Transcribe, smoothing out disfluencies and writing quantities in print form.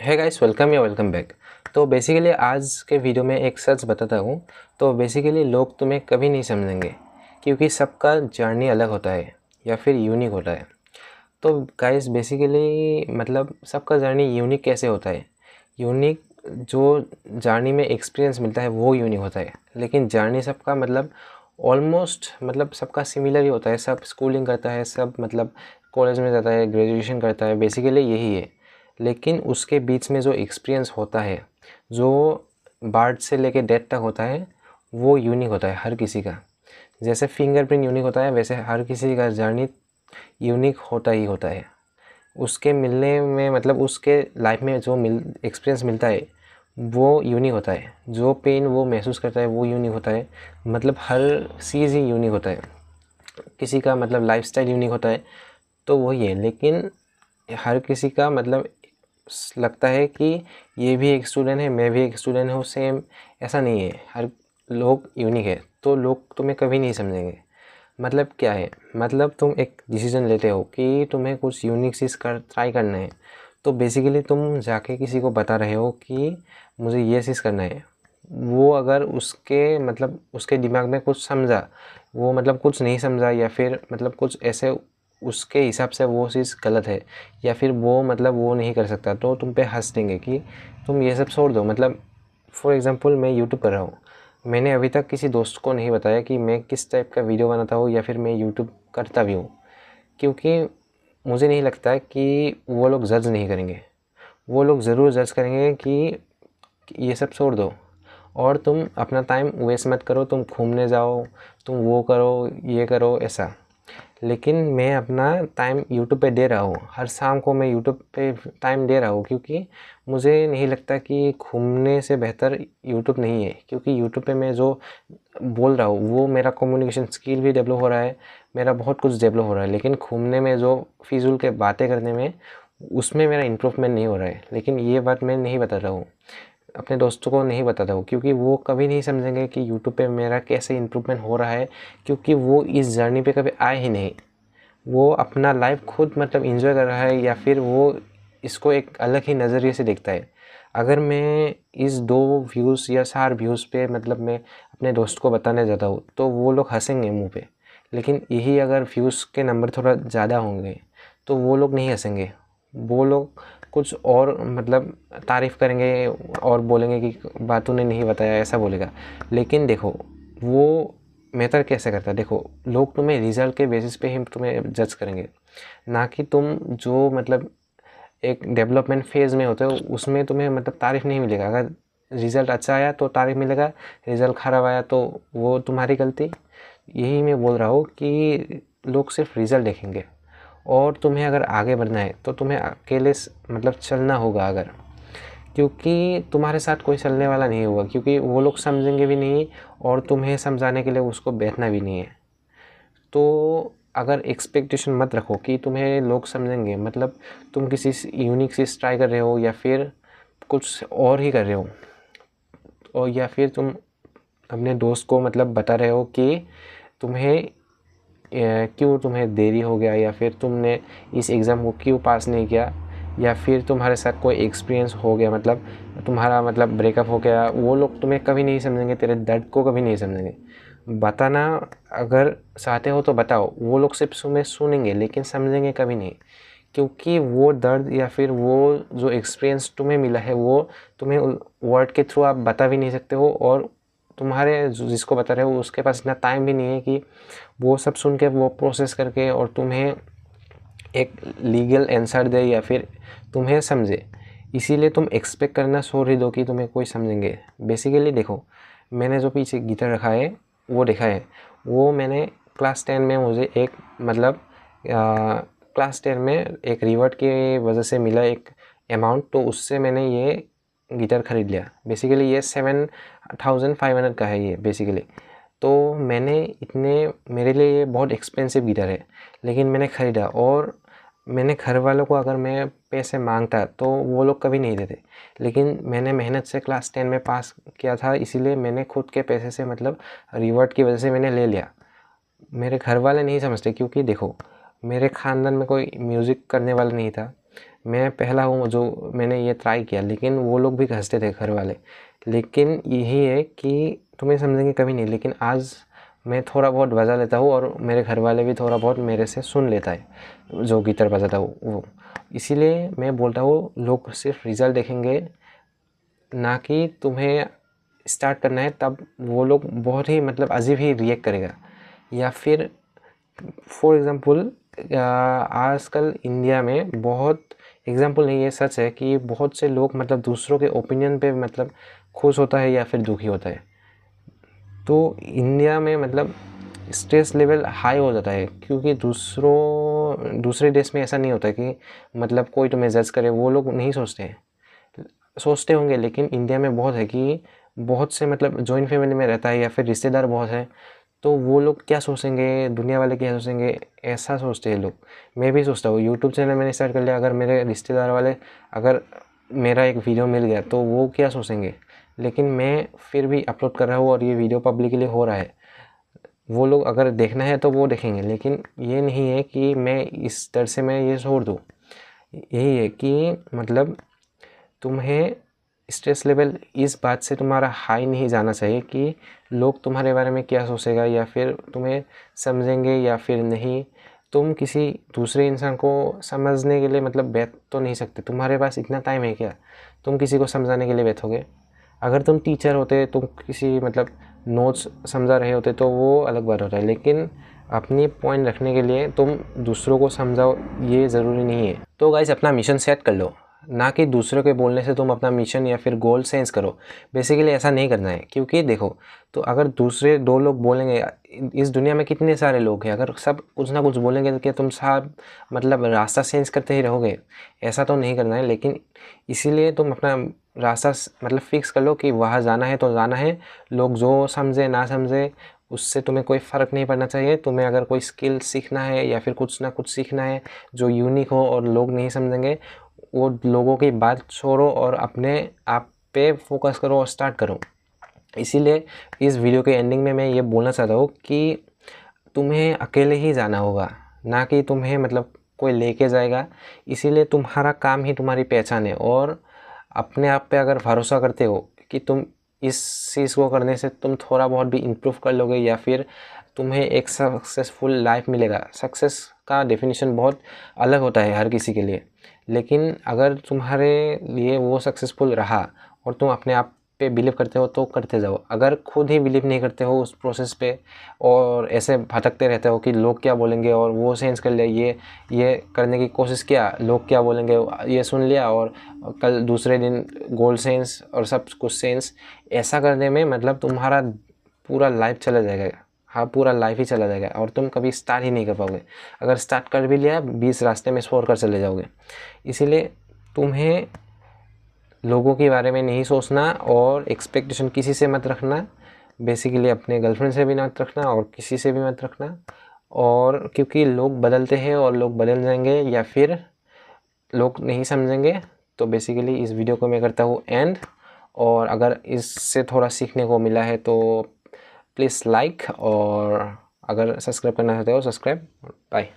है guys, welcome या welcome back. तो बेसिकली आज के वीडियो में एक सच बताता हूँ। तो बेसिकली लोग तुम्हें कभी नहीं समझेंगे क्योंकि सबका जर्नी अलग होता है या फिर यूनिक होता है। तो गाइस बेसिकली मतलब सबका जर्नी यूनिक कैसे होता है? यूनिक जो जर्नी में एक्सपीरियंस मिलता है वो यूनिक होता है, लेकिन जर्नी सबका मतलब ऑलमोस्ट मतलब सबका सिमिलर ही होता है। सब स्कूलिंग करता है, सब मतलब कॉलेज में जाता है, ग्रेजुएशन करता है, बेसिकली यही है। लेकिन उसके बीच में जो एक्सपीरियंस होता है, जो बर्थ से लेके डेथ तक होता है, वो यूनिक होता है हर किसी का। जैसे फिंगरप्रिंट यूनिक होता है, वैसे हर किसी का जर्नी यूनिक होता ही होता है। उसके मिलने में मतलब उसके लाइफ में जो एक्सपीरियंस मिलता है वो यूनिक होता है। जो पेन वो महसूस करता है वो यूनिक होता है। मतलब हर चीज़ ही यूनिक होता है। किसी का मतलब लाइफस्टाइल यूनिक होता है, तो वही है। लेकिन हर किसी का मतलब लगता है कि ये भी एक स्टूडेंट है, मैं भी एक स्टूडेंट हूँ, सेम ऐसा नहीं है। हर लोग यूनिक है, तो लोग तुम्हें कभी नहीं समझेंगे। मतलब क्या है? मतलब तुम एक डिसीजन लेते हो कि तुम्हें कुछ यूनिक चीज़ ट्राई करना है, तो बेसिकली तुम जाके किसी को बता रहे हो कि मुझे ये चीज़ करना है। वो अगर उसके मतलब उसके दिमाग में कुछ समझा, वो मतलब कुछ नहीं समझा, या फिर मतलब कुछ ऐसे उसके हिसाब से वो चीज़ गलत है, या फिर वो मतलब वो नहीं कर सकता, तो तुम पे हंस देंगे कि तुम ये सब छोड़ दो। मतलब फॉर एग्ज़ाम्पल मैं यूट्यूब कर रहा हूँ, मैंने अभी तक किसी दोस्त को नहीं बताया कि मैं किस टाइप का वीडियो बनाता हूँ या फिर मैं यूट्यूब करता भी हूँ, क्योंकि मुझे नहीं लगता कि वो लोग जज नहीं करेंगे। वो लोग ज़रूर जज करेंगे कि ये सब छोड़ दो और तुम अपना टाइम वेस्ट मत करो, तुम घूमने जाओ, तुम वो करो, ये करो, ऐसा। लेकिन मैं अपना टाइम यूट्यूब पे दे रहा हूँ, हर शाम को मैं यूट्यूब पे टाइम दे रहा हूँ, क्योंकि मुझे नहीं लगता कि घूमने से बेहतर यूट्यूब नहीं है। क्योंकि यूट्यूब पे मैं जो बोल रहा हूँ वो मेरा कम्युनिकेशन स्किल भी डेवलप हो रहा है, मेरा बहुत कुछ डेवलप हो रहा है। लेकिन घूमने में जो फिजूल के बातें करने में, उसमें मेरा इम्प्रूवमेंट नहीं हो रहा है। लेकिन ये बात मैं नहीं बता रहा हूँ, अपने दोस्तों को नहीं बताता हूँ, क्योंकि वो कभी नहीं समझेंगे कि यूट्यूब पे मेरा कैसे इम्प्रूवमेंट हो रहा है, क्योंकि वो इस जर्नी पे कभी आए ही नहीं। वो अपना लाइफ खुद मतलब एंजॉय कर रहा है, या फिर वो इसको एक अलग ही नज़रिए से देखता है। अगर मैं इस 2 व्यूज़ या 4 व्यूज़ पे मतलब मैं अपने दोस्त को बताने जाता हूँ, तो वो लोग हंसेंगे मुंह पे। लेकिन यही अगर व्यूज़ के नंबर थोड़ा ज़्यादा होंगे, तो वो लोग नहीं हंसेंगे। वो लोग कुछ और मतलब तारीफ़ करेंगे और बोलेंगे कि बात तूने नहीं बताया, ऐसा बोलेगा। लेकिन देखो, वो मैटर कैसे करता है, देखो, लोग तुम्हें रिज़ल्ट के बेसिस पे ही तुम्हें जज करेंगे, ना कि तुम जो मतलब एक डेवलपमेंट फेज़ में होते हो उसमें तुम्हें मतलब तारीफ़ नहीं मिलेगा। अगर रिज़ल्ट अच्छा आया तो तारीफ़ मिलेगा, रिज़ल्ट ख़राब आया तो वो तुम्हारी गलती। यही मैं बोल रहा हूँ कि लोग सिर्फ रिज़ल्ट देखेंगे, और तुम्हें अगर आगे बढ़ना है तो तुम्हें अकेले मतलब चलना होगा। अगर क्योंकि तुम्हारे साथ कोई चलने वाला नहीं होगा, क्योंकि वो लोग समझेंगे भी नहीं और तुम्हें समझाने के लिए उसको बैठना भी नहीं है। तो अगर एक्सपेक्टेशन मत रखो कि तुम्हें लोग समझेंगे, मतलब तुम किसी यूनिक चीज़ ट्राई कर रहे हो या फिर कुछ और ही कर रहे हो, और या फिर तुम अपने दोस्त को मतलब बता रहे हो कि तुम्हें क्यों तुम्हें देरी हो गया, या फिर तुमने इस एग्ज़ाम को क्यों पास नहीं किया, या फिर तुम्हारे साथ कोई एक्सपीरियंस हो गया, मतलब तुम्हारा मतलब ब्रेकअप हो गया। वो लोग तुम्हें कभी नहीं समझेंगे, तेरे दर्द को कभी नहीं समझेंगे। बताना अगर चाहते हो तो बताओ, वो लोग सिर्फ तुम्हें सुनेंगे लेकिन समझेंगे कभी नहीं। क्योंकि वो दर्द या फिर वो जो एक्सपीरियंस तुम्हें मिला है वो तुम्हें वर्ड के थ्रू आप बता भी नहीं सकते हो, और तुम्हारे जिसको बता रहे हो उसके पास इतना टाइम भी नहीं है कि वो सब सुन के वो प्रोसेस करके और तुम्हें एक लीगल आंसर दे या फिर तुम्हें समझे। इसीलिए तुम एक्सपेक्ट करना छोड़ ही दो कि तुम्हें कोई समझेंगे। बेसिकली देखो, मैंने जो पीछे गिटार रखा है वो देखा है, वो मैंने क्लास 10 में मुझे एक मतलब क्लास 10 में एक रिवॉर्ड की वजह से मिला एक अमाउंट, तो उससे मैंने ये गिटार ख़रीद लिया। बेसिकली ये 7,500 का है ये बेसिकली। तो मैंने इतने, मेरे लिए ये बहुत एक्सपेंसिव गिटार है, लेकिन मैंने ख़रीदा। और मैंने घर वालों को अगर मैं पैसे मांगता तो वो लोग कभी नहीं देते, लेकिन मैंने मेहनत से क्लास 10 में पास किया था, इसीलिए मैंने खुद के पैसे से मतलब रिवॉर्ड की वजह से मैंने ले लिया। मेरे घर वाले नहीं समझते, क्योंकि देखो, मेरे ख़ानदान में कोई म्यूज़िक करने वाला नहीं था। मैं पहला हूँ जो मैंने ये ट्राई किया, लेकिन वो लोग भी हंसते थे घर वाले। लेकिन यही है कि तुम्हें समझेंगे कभी नहीं, लेकिन आज मैं थोड़ा बहुत बजा लेता हूँ और मेरे घर वाले भी थोड़ा बहुत मेरे से सुन लेता है जो गिटार बजाता हूँ वो। इसीलिए मैं बोलता हूँ लोग सिर्फ रिज़ल्ट देखेंगे, ना कि तुम्हें स्टार्ट करना है तब वो लोग बहुत ही मतलब अजीब ही रिएक्ट करेगा। या फिर फॉर एग्ज़ाम्पल आजकल इंडिया में बहुत एग्ज़ाम्पल नहीं, ये सच है कि बहुत से लोग मतलब दूसरों के ओपिनियन पे मतलब खुश होता है या फिर दुखी होता है। तो इंडिया में मतलब स्ट्रेस लेवल हाई हो जाता है, क्योंकि दूसरे देश में ऐसा नहीं होता कि मतलब कोई तुम्हें जज करे, वो लोग नहीं सोचते हैं। सोचते होंगे, लेकिन इंडिया में बहुत है कि बहुत से मतलब जॉइंट फैमिली में रहता है या फिर रिश्तेदार बहुत है, तो वो लोग क्या सोचेंगे, दुनिया वाले क्या सोचेंगे, ऐसा सोचते हैं लोग। मैं भी सोचता हूँ, यूट्यूब चैनल मैंने स्टार्ट कर लिया, अगर मेरे रिश्तेदार वाले अगर मेरा एक वीडियो मिल गया तो वो क्या सोचेंगे, लेकिन मैं फिर भी अपलोड कर रहा हूँ और ये वीडियो पब्लिकली हो रहा है। वो लोग अगर देखना है तो वो देखेंगे, लेकिन ये नहीं है कि मैं इस डर से मैं ये छोड़ दूँ। यही है कि मतलब तुम्हें स्ट्रेस लेवल इस बात से तुम्हारा हाई नहीं जाना चाहिए कि लोग तुम्हारे बारे में क्या सोचेगा या फिर तुम्हें समझेंगे या फिर नहीं। तुम किसी दूसरे इंसान को समझने के लिए मतलब बैठ तो नहीं सकते, तुम्हारे पास इतना टाइम है क्या तुम किसी को समझाने के लिए बैठोगे। अगर तुम टीचर होते, तुम किसी मतलब नोट्स समझा रहे होते तो वो अलग बात होता है, लेकिन अपनी पॉइंट रखने के लिए तुम दूसरों को समझाओ ये ज़रूरी नहीं है। तो गाइस अपना मिशन सेट कर लो, ना कि दूसरों के बोलने से तुम अपना मिशन या फिर गोल चेंज करो। बेसिकली ऐसा नहीं करना है, क्योंकि देखो तो अगर दूसरे दो लोग बोलेंगे, इस दुनिया में कितने सारे लोग हैं, अगर सब कुछ ना कुछ बोलेंगे तो क्या तुम सब मतलब रास्ता चेंज करते ही रहोगे, ऐसा तो नहीं करना है। लेकिन इसीलिए तुम अपना रास्ता मतलब फिक्स कर लो कि वहाँ जाना है तो जाना है। लोग जो समझे ना समझे उससे तुम्हें कोई फ़र्क नहीं पड़ना चाहिए। तुम्हें अगर कोई स्किल सीखना है या फिर कुछ ना कुछ सीखना है जो यूनिक हो और लोग नहीं समझेंगे, वो लोगों की बात छोड़ो और अपने आप पे फोकस करो और स्टार्ट करो। इसीलिए इस वीडियो के एंडिंग में मैं ये बोलना चाहता हूँ कि तुम्हें अकेले ही जाना होगा, ना कि तुम्हें मतलब कोई लेके जाएगा। इसीलिए तुम्हारा काम ही तुम्हारी पहचान है, और अपने आप पे अगर भरोसा करते हो कि तुम इस चीज़ को करने से तुम थोड़ा बहुत भी इम्प्रूव कर लोगे या फिर तुम्हें एक सक्सेसफुल लाइफ मिलेगा। सक्सेस का डेफिनेशन बहुत अलग होता है हर किसी के लिए, लेकिन अगर तुम्हारे लिए वो सक्सेसफुल रहा और तुम अपने आप पे बिलीव करते हो तो करते जाओ। अगर खुद ही बिलीव नहीं करते हो उस प्रोसेस पे और ऐसे भटकते रहते हो कि लोग क्या बोलेंगे और वो चेंज कर लिया, ये करने की कोशिश किया, लोग क्या बोलेंगे ये सुन लिया और कल दूसरे दिन गोल सेंस और सब कुछ सेंस, ऐसा करने में मतलब तुम्हारा पूरा लाइफ चला जाएगा। हाँ, पूरा लाइफ ही चला जाएगा और तुम कभी स्टार्ट ही नहीं कर पाओगे। अगर स्टार्ट कर भी लिया 20 रास्ते में छोड़ कर चले जाओगे। इसीलिए तुम्हें लोगों के बारे में नहीं सोचना और एक्सपेक्टेशन किसी से मत रखना। बेसिकली अपने गर्लफ्रेंड से भी मत रखना और किसी से भी मत रखना। और क्योंकि लोग बदलते हैं और लोग बदल जाएंगे या फिर लोग नहीं समझेंगे। तो बेसिकली इस वीडियो को मैं करता हूँ एंड, और अगर इससे थोड़ा सीखने को मिला है तो प्लीज़ लाइक, और अगर सब्सक्राइब करना चाहते हो सब्सक्राइब। बाय।